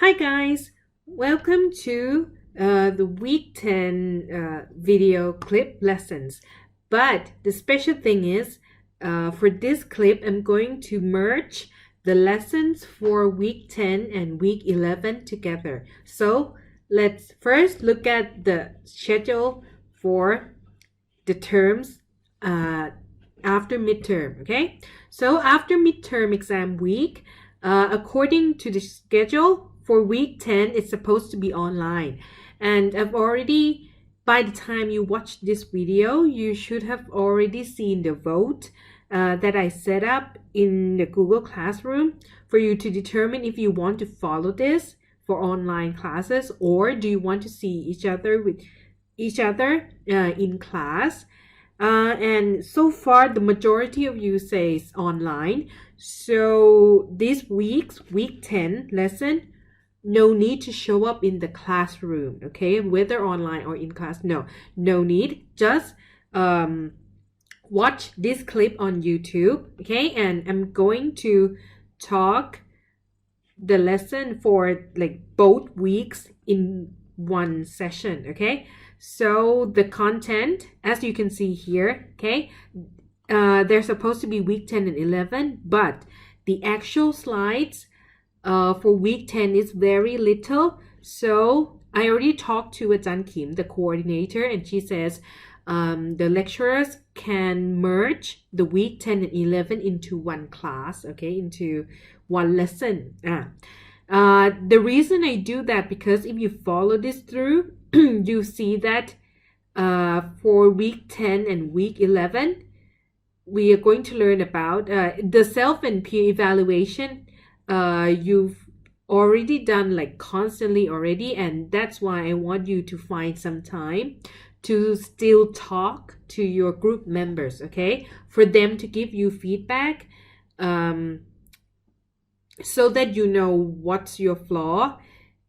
Hi guys, welcome to the week 10 video clip lessons. But the special thing is, for this clip, I'm going to merge the lessons for week 10 and week 11 together. So let's first look at the schedule for the terms after midterm, okay? So after midterm exam week, according to the schedule for week 10, it's supposed to be online. And by the time you watch this video, you should have already seen the vote that I set up in the Google Classroom for you to determine if you want to follow this for online classes or do you want to see each other in class. And so far, the majority of you says online. So this week's week 10 lesson, no need to show up in the classroom, okay? Whether online or in class, no need. Just watch this clip on YouTube, okay? And I'm going to talk the lesson for like both weeks in one session, okay? So the content, as you can see here, okay, they're supposed to be week 10 and 11, but the actual slides for week 10 is very little. So I already talked to Ajahn Kim, the coordinator, and she says the lecturers can merge the week 10 and 11 into one class, okay, into one lesson. The reason I do that, because if you follow this through, you see that for week 10 and week 11, we are going to learn about the self and peer evaluation. You've already done like constantly already, and that's why I want you to find some time to still talk to your group members, okay, for them to give you feedback, so that you know what's your flaw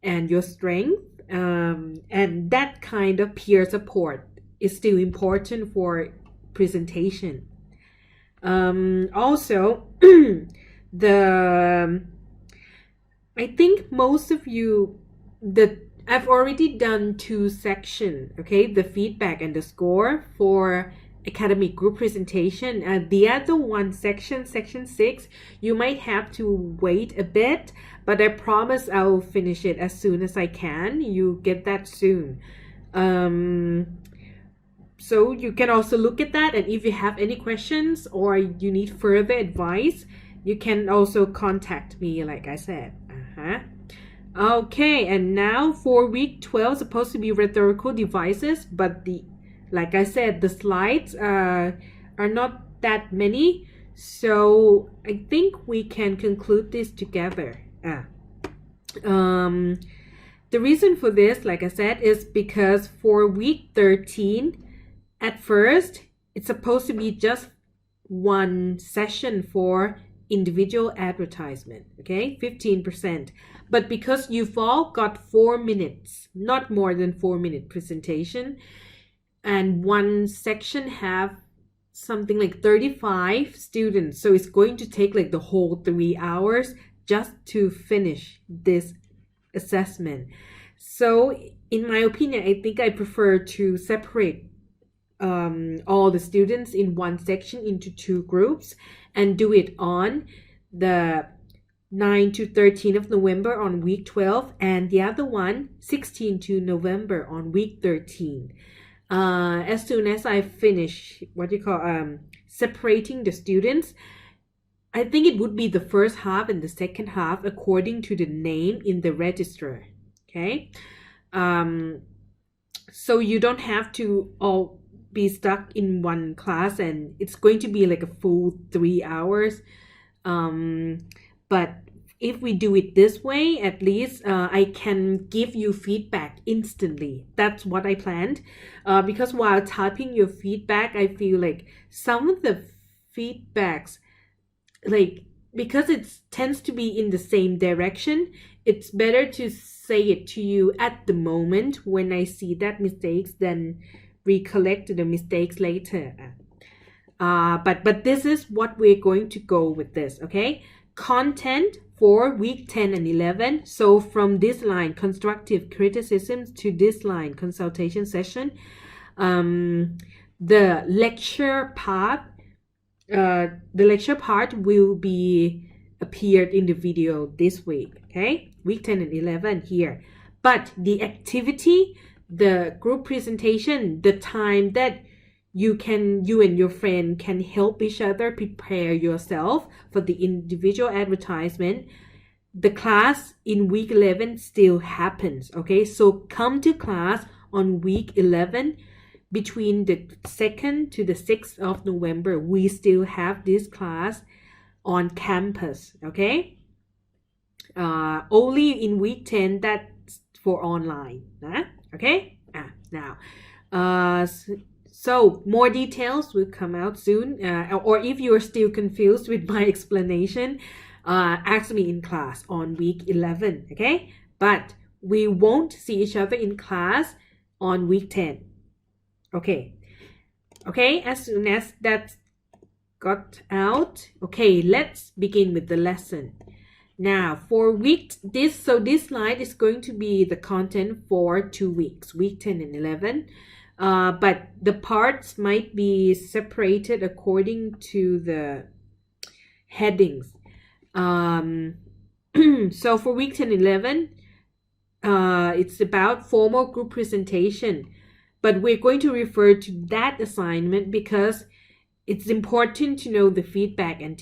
and your strength. And that kind of peer support is still important for presentation. Also, I think most of you, I've already done 2 sections, okay, the feedback and the score for academic group presentation. The other one, section 6, you might have to wait a bit, but I promise I'll finish it as soon as I can. You get that soon. So you can also look at that, and if you have any questions or you need further advice, you can also contact me, like I said. Okay, and now for week 12, supposed to be rhetorical devices, but like I said, the slides are not that many, so I think we can conclude this together. The reason for this, like I said, is because for week 13, at first, it's supposed to be just one session for individual advertisement, okay, 15%. But because you've all got 4 minutes, not more than 4-minute presentation, and one section have something like 35 students, so it's going to take like the whole 3 hours just to finish this assessment. So in my opinion, I think I prefer to separate all the students in one section into 2 groups and do it on the 9 to 13 of November on week 12, and the other one 16 to November on week 13. As soon as I finish separating the students, I think it would be the first half and the second half according to the name in the register, okay? So you don't have to all be stuck in one class, and it's going to be like a full 3 hours. But if we do it this way, at least I can give you feedback instantly. That's what I planned. Because while typing your feedback, I feel like some of the feedbacks, like, because it tends to be in the same direction, it's better to say it to you at the moment when I see that mistakes than recollect the mistakes later. But this is what we're going to go with this, okay? content for week 10 and 11. So from this line, constructive criticisms, to this line, consultation session, the lecture part will be appeared in the video this week, okay? Week 10 and 11 here. But the activity, the group presentation, the time that you and your friend can help each other prepare yourself for the individual advertisement, the class in week 11 still happens, okay? So come to class on week 11. Between the 2nd to the 6th of November, we still have this class on campus, okay? Only in week 10, that's for online, okay? Now, so more details will come out soon, or if you're still confused with my explanation, ask me in class on week 11, okay? But we won't see each other in class on week 10. Okay, as soon as that got out, okay, let's begin with the lesson. Now, for this slide is going to be the content for 2 weeks, week 10 and 11. But the parts might be separated according to the headings. So for week 10 and 11, it's about formal group presentation. But we're going to refer to that assignment because it's important to know the feedback and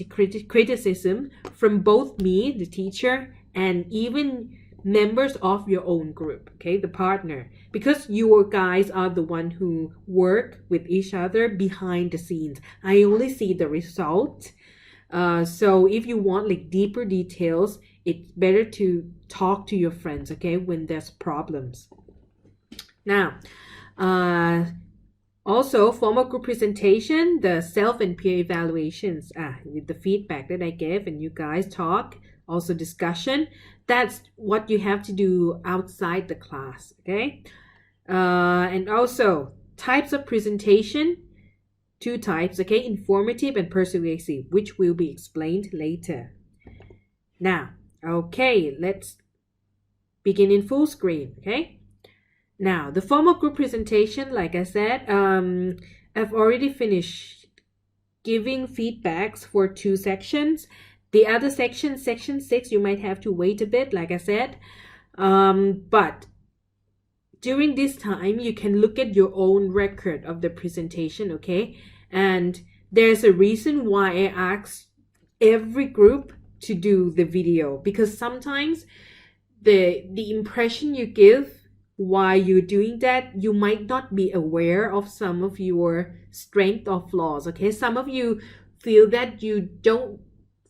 criticism from both me, the teacher, and even members of your own group, okay, the partner, because you guys are the one who work with each other behind the scenes. I only see the result. So if you want like deeper details, it's better to talk to your friends, okay, when there's problems. Now, also formal group presentation, the self and peer evaluations, with the feedback that I gave and you guys talk, also discussion, that's what you have to do outside the class, okay? And also types of presentation, 2 types, okay, informative and persuasive, which will be explained later. Now, okay, let's begin in full screen, okay? Now, the formal group presentation, like I said, I've already finished giving feedbacks for 2 sections. The other section 6, you might have to wait a bit, like I said. But during this time, you can look at your own record of the presentation, okay? And there's a reason why I asked every group to do the video, because sometimes the impression you give while you're doing that, you might not be aware of some of your strengths or flaws, okay? Some of you feel that you don't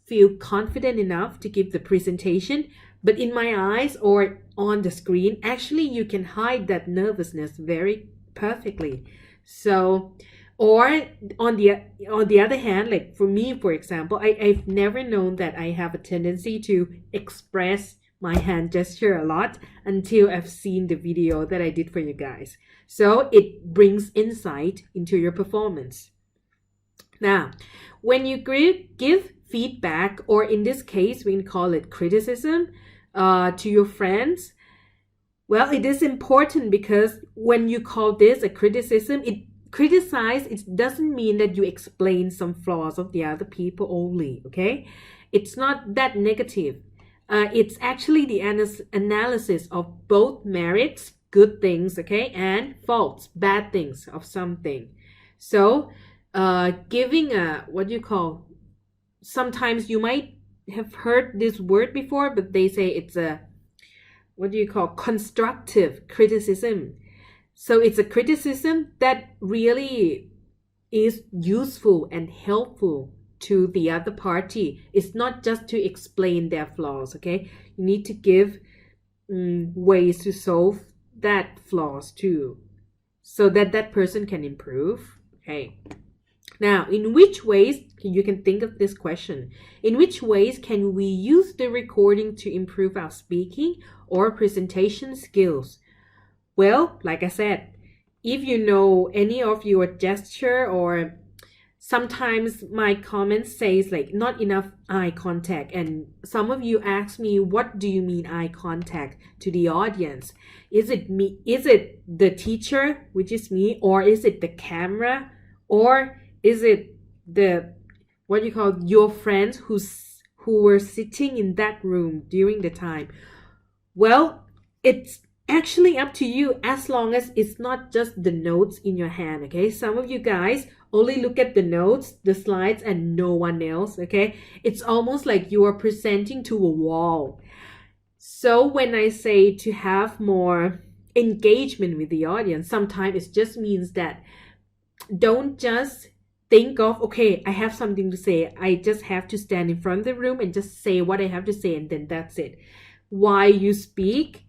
feel confident enough to give the presentation, but in my eyes or on the screen, actually you can hide that nervousness very perfectly. So, or on the other hand, like for me, for example, I've never known that I have a tendency to express my hand gesture a lot until I've seen the video that I did for you guys. So it brings insight into your performance. Now, when you give feedback, or in this case, we can call it criticism, to your friends, well, it is important because when you call this a criticism, it doesn't mean that you explain some flaws of the other people only, okay? It's not that negative. It's actually the analysis of both merits, good things, okay, and faults, bad things of something. So, giving sometimes you might have heard this word before, but they say it's a, constructive criticism. So it's a criticism that really is useful and helpful to the other party. It's not just to explain their flaws, okay? You need to give ways to solve that flaws too, so that that person can improve, okay? Now, in which ways, you can think of this question, in which ways can we use the recording to improve our speaking or presentation skills? Well, like I said, if you know any of your gesture or sometimes my comments says like not enough eye contact, and some of you ask me, what do you mean eye contact to the audience? Is it me, is it the teacher, which is me, or is it the camera, or is it the, what you call, your friends who were sitting in that room during the time? Well, it's actually up to you, as long as it's not just the notes in your hand. Okay, some of you guys only look at the notes, the slides, and no one else. Okay, it's almost like you are presenting to a wall. So when I say to have more engagement with the audience, sometimes it just means that don't just think of, okay, I have something to say, I just have to stand in front of the room and just say what I have to say, and then that's it. While you speak,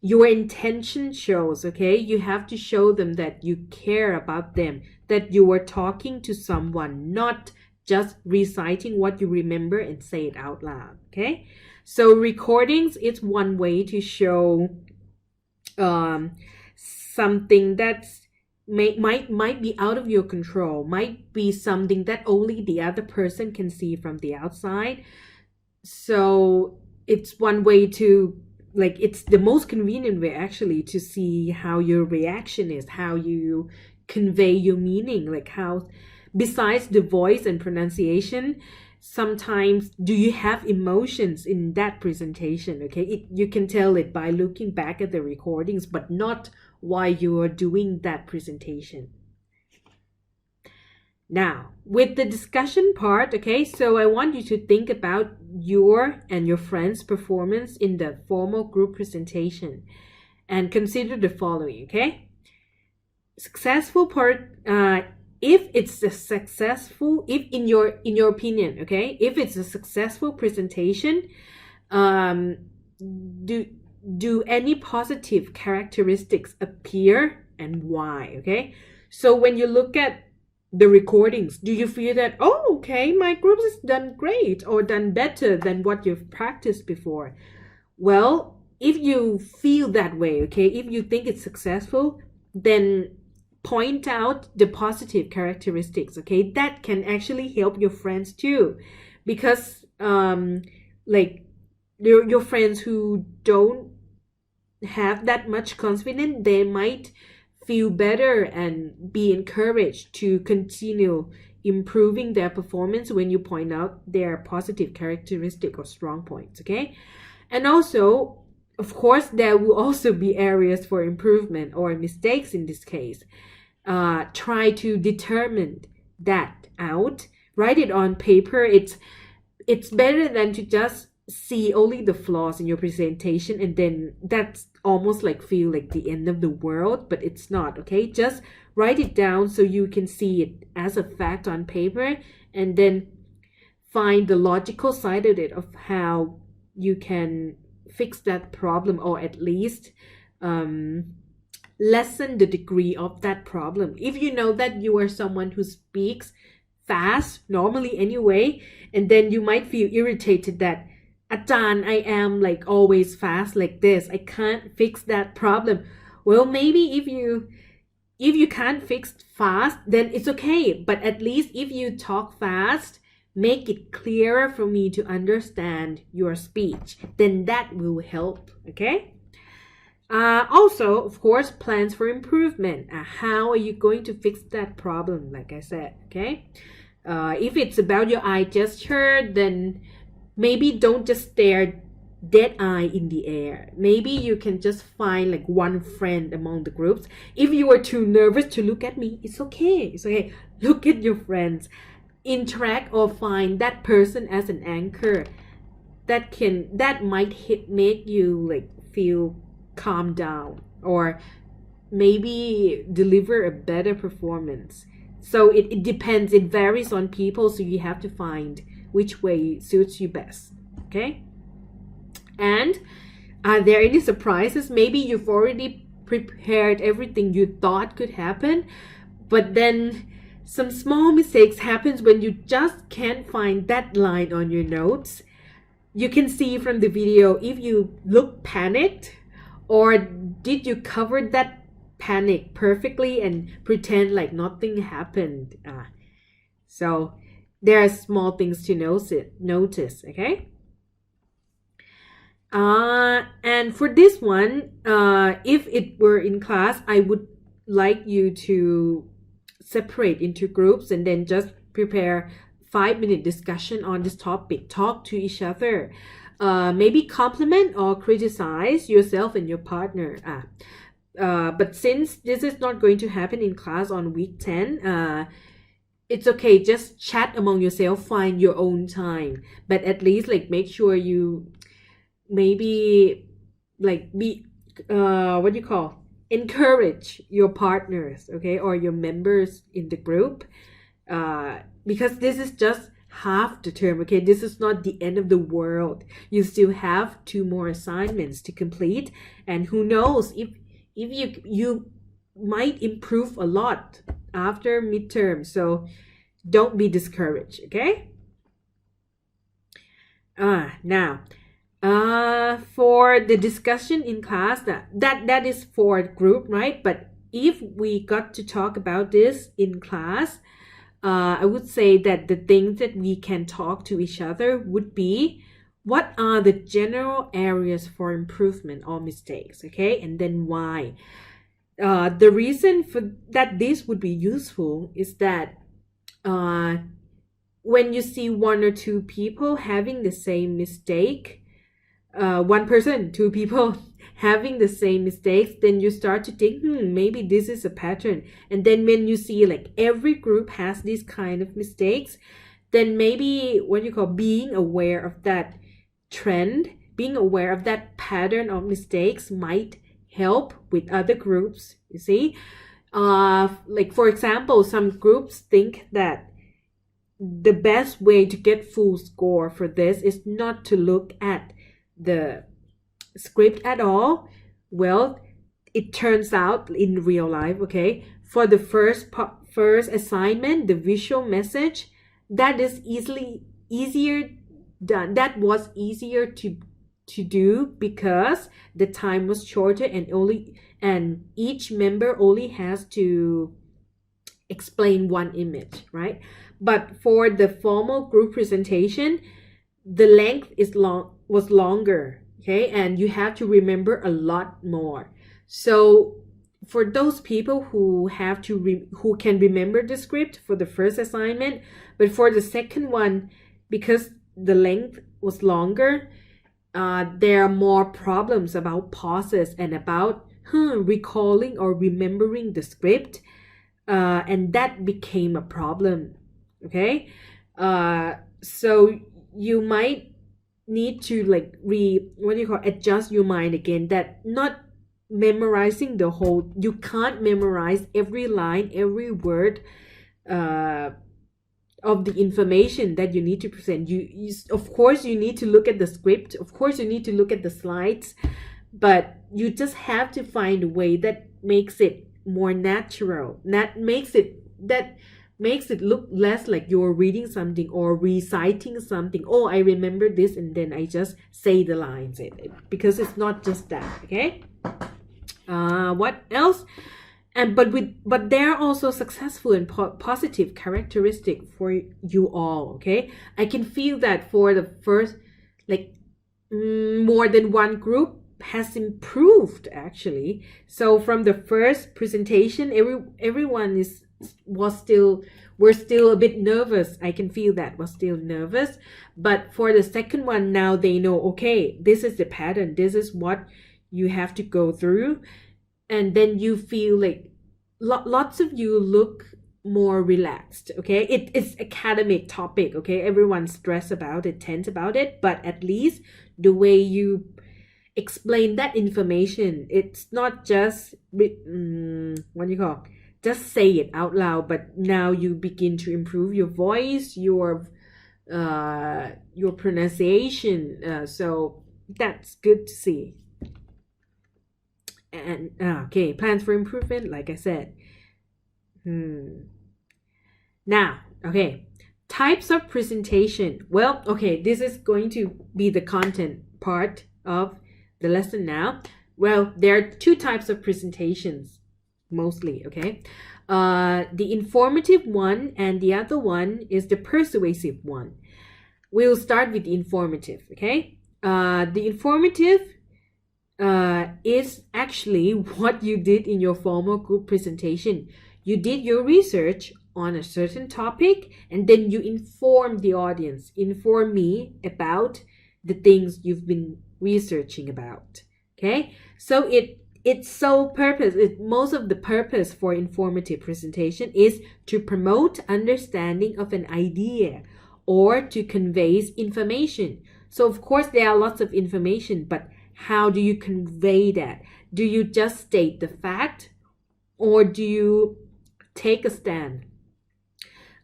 your intention shows. Okay, you have to show them that you care about them, that you are talking to someone, not just reciting what you remember and say it out loud. Okay, so recordings is one way to show something that's might be out of your control, might be something that only the other person can see from the outside. So it's one way to, like, it's the most convenient way actually to see how your reaction is, how you convey your meaning, like how, besides the voice and pronunciation, sometimes do you have emotions in that presentation. Okay, you can tell it by looking back at the recordings, but not while you are doing that presentation. Now, with the discussion part, okay, so I want you to think about your and your friend's performance in the formal group presentation and consider the following. Okay, successful part, if it's a successful, if in your opinion, okay, if it's a successful presentation, do any positive characteristics appear and why? Okay, so when you look at the recordings, do you feel that, oh, okay, my group has done great or done better than what you've practiced before? Well, if you feel that way, okay, if you think it's successful, then point out the positive characteristics. Okay, that can actually help your friends too, because like your friends who don't have that much confidence, they might feel better and be encouraged to continue improving their performance when you point out their positive characteristic or strong points. Okay, and also, of course, there will also be areas for improvement or mistakes in this case. Try to determine that out, write it on paper. It's better than to just see only the flaws in your presentation, and then that's almost like feel like the end of the world, but it's not. Okay, just write it down so you can see it as a fact on paper, and then find the logical side of it, of how you can fix that problem, or at least lessen the degree of that problem. If you know that you are someone who speaks fast normally anyway, and then you might feel irritated that, Ajahn, I am like always fast like this, I can't fix that problem. Well, maybe if you can't fix fast, then it's okay, but at least if you talk fast, make it clearer for me to understand your speech, then that will help. Okay, also, of course, plans for improvement. How are you going to fix that problem, like I said? Okay, if it's about your eye gesture, then maybe don't just stare dead eye in the air. Maybe you can just find like one friend among the groups. If you are too nervous to look at me, it's okay. It's okay. Look at your friends. Interact or find that person as an anchor that might make you like feel calm down, or maybe deliver a better performance. So it depends. It varies on people, so you have to find which way suits you best. Okay, and are there any surprises? Maybe you've already prepared everything you thought could happen, but then some small mistakes happens when you just can't find that line on your notes. You can see from the video if you look panicked, or did you cover that panic perfectly and pretend like nothing happened. So there are small things to notice, okay? And for this one, if it were in class, I would like you to separate into groups and then just prepare 5-minute discussion on this topic. Talk to each other. Maybe compliment or criticize yourself and your partner. But since this is not going to happen in class on week 10, it's okay. Just chat among yourself. Find your own time. But at least like make sure you maybe like be what do you call, encourage your partners, okay, or your members in the group, because this is just half the term, okay? This is not the end of the world. You still have 2 more assignments to complete, and who knows, if you might improve a lot after midterm. So don't be discouraged, okay? Now for the discussion in class, that is for group, right? But if we got to talk about this in class, I would say that the things that we can talk to each other would be, what are the general areas for improvement or mistakes, okay? And then why. The reason for that this would be useful is that when you see 1 or 2 people having the same mistake, 1 person, 2 people having the same mistakes, then you start to think, maybe this is a pattern. And then when you see like every group has these kind of mistakes, then maybe what you call being aware of that trend, being aware of that pattern of mistakes might help with other groups, you see. Like for example, some groups think that the best way to get full score for this is not to look at the script at all. Well, it turns out in real life, okay, for the first assignment, the visual message, that is easier done. That was easier to do because the time was shorter, and each member only has to explain 1 image, right? But for the formal group presentation, the length was longer, okay, and you have to remember a lot more. So for those people who have to who can remember the script for the first assignment, but for the second one, because the length was longer, there are more problems about pauses and about recalling or remembering the script, and that became a problem, okay? So you might need to like adjust your mind again, that not memorizing the whole, you can't memorize every line, every word of the information that you need to present. You of course you need to look at the script, of course you need to look at the slides, but you just have to find a way that makes it more natural, that makes it look less like you're reading something or reciting something. Oh, I remember this, and then I just say the lines, because it's not just that, okay? What else? But they're also successful and positive characteristic for you all, okay? I can feel that for the first, like, more than 1 group has improved actually. So from the first presentation, everyone we're still a bit nervous. I can feel that we're still nervous. But for the second one, now they know, okay, this is the pattern, this is what you have to go through. And then you feel like lots of you look more relaxed, okay? It's academic topic, okay? Everyone's stressed about it, tense about it, but at least the way you explain that information, it's not just just say it out loud, but now you begin to improve your voice, your pronunciation, so that's good to see. And okay, plans for improvement, like I said. Now, okay, types of presentation. Well, okay, this is going to be the content part of the lesson now. Well, there are 2 types of presentations mostly, okay? The informative one, and the other one is the persuasive one. We'll start with the informative, okay? The informative is actually what you did in your formal group presentation. You did your research on a certain topic, and then you inform the audience, inform me about the things you've been researching about. Okay, so its sole purpose, most of the purpose for informative presentation is to promote understanding of an idea or to convey information. So of course there are lots of information, but how do you convey that? Do you just state the fact, or do you take a stand?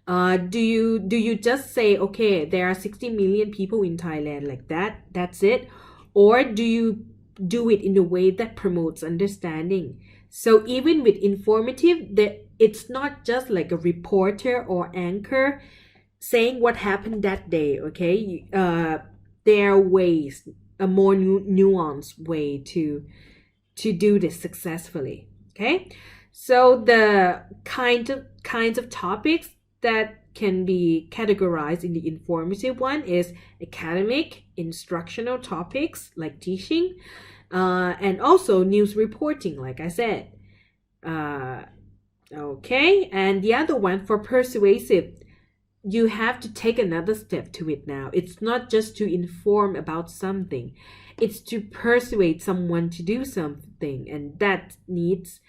Do you just say, okay, there are 60 million people in Thailand, like that, that's it? Or do you do it in a way that promotes understanding? So even with informative, it's not just like a reporter or anchor saying what happened that day, okay? There are ways, a more nuanced way to do this successfully, okay? So the kinds of topics that can be categorized in the informative one is academic, instructional topics like teaching, and also news reporting, like I said. Okay, and the other one for persuasive, you have to take another step to it now. It's not just to inform about something, it's to persuade someone to do something, and that needs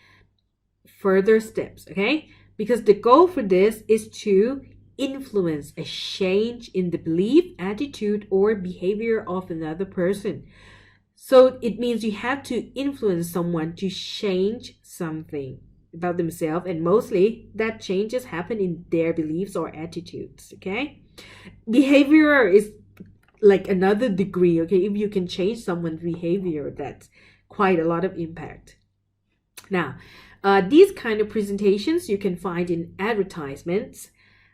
further steps, okay? Because the goal for this is to influence a change in the belief, attitude, or behavior of another person. So it means you have to influence someone to change something about themselves, and mostly that changes happen in their beliefs or attitudes, okay? Behavior is like another degree, okay? If you can change someone's behavior, that's quite a lot of impact. Now, these kind of presentations you can find in advertisements,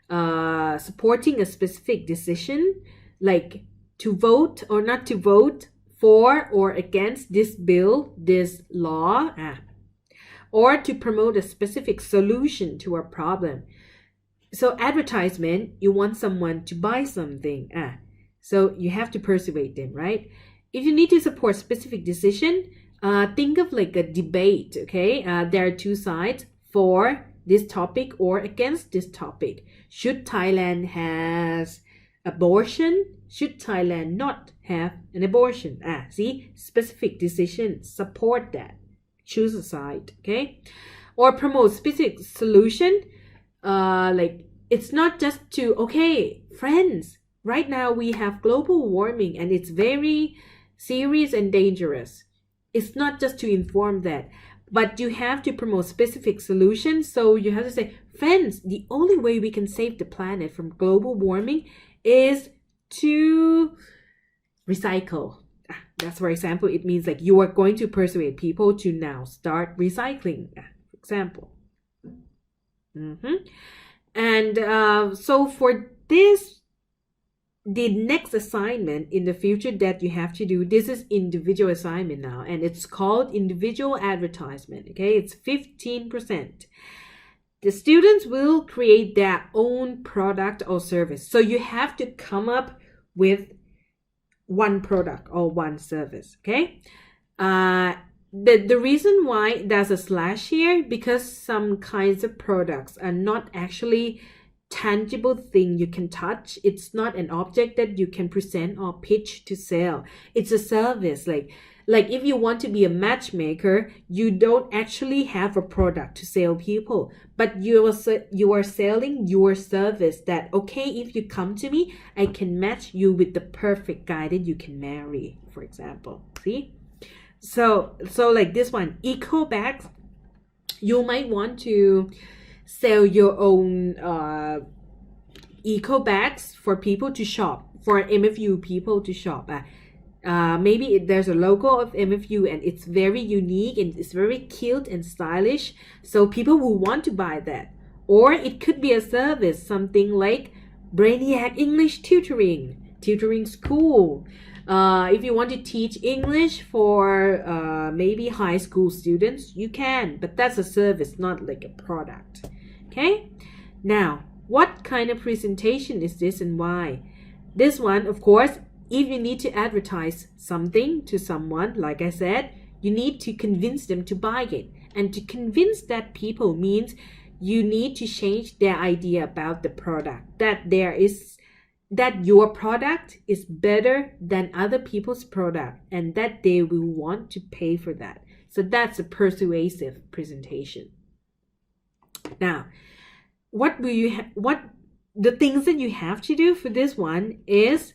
supporting a specific decision, like to vote or not to vote for or against this bill, this law, or to promote a specific solution to a problem. So advertisement, you want someone to buy something, so you have to persuade them, right? If you need to support specific decision, think of like a debate, okay? There are two sides for this topic or against this topic. Should Thailand has abortion? Should Thailand not have an abortion? See, specific decision, support that. Choose a side, okay? Or promote specific solution. Like it's not just to, okay, friends, right now we have global warming and it's very serious and dangerous. It's not just to inform that, but you have to promote specific solutions. So you have to say, friends, the only way we can save the planet from global warming is to recycle. That's for example, it means like you are going to persuade people to now start recycling, for example. And so for this, the next assignment in the future that you have to do, this is individual assignment now, and it's called individual advertisement, okay? It's 15%. The students will create their own product or service. So you have to come up with one product or one service, okay? The reason why there's a slash here, because some kinds of products are not actually tangible thing you can touch. It's not an object that you can present or pitch to sell. It's a service. Like if you want to be a matchmaker, you don't actually have a product to sell people, but you are selling your service that, okay, if you come to me, I can match you with the perfect guy that you can marry, for example. See? So like this one, eco bags, you might want to sell your own eco bags for people to shop, for MFU people to shop. Maybe there's a logo of MFU and it's very unique and it's very cute and stylish, so people will want to buy that. Or it could be a service, something like Brainiac English tutoring school. If you want to teach English for maybe high school students, you can, but that's a service, not like a product. Okay, now what kind of presentation is this and why? This one, of course, if you need to advertise something to someone, like I said, you need to convince them to buy it. And to convince that people means you need to change their idea about the product, that your product is better than other people's product, and that they will want to pay for that. So that's a persuasive presentation. Now, what the things that you have to do for this one is,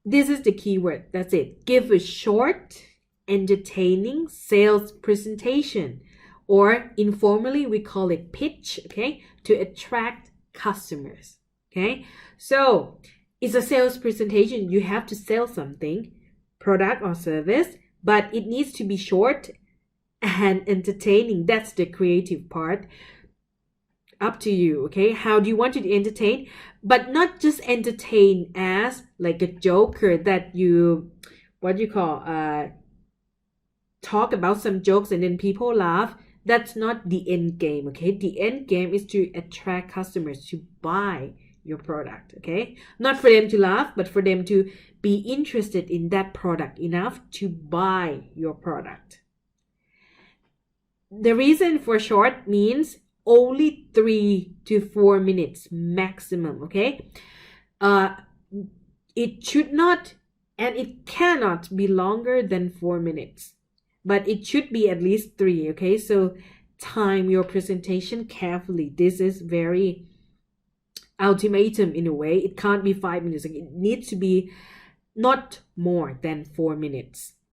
this is the keyword. That's it. Give a short, entertaining sales presentation, or informally we call it pitch, okay, to attract customers. Okay, so it's a sales presentation. You have to sell something, product or service, but it needs to be short and entertaining. That's the creative part. Up to you, okay? How do you want to entertain? But not just entertain as like a joker that you, talk about some jokes and then people laugh. That's not the end game, okay? The end game is to attract customers to buy your product, okay? Not for them to laugh, but for them to be interested in that product enough to buy your product. The reason for short means only 3 to 4 minutes maximum, okay? It should not and it cannot be longer than 4 minutes, but it should be at least 3, okay? So time your presentation carefully. This is very ultimatum in a way. It can't be 5 minutes. It needs to be not more than 4 minutes.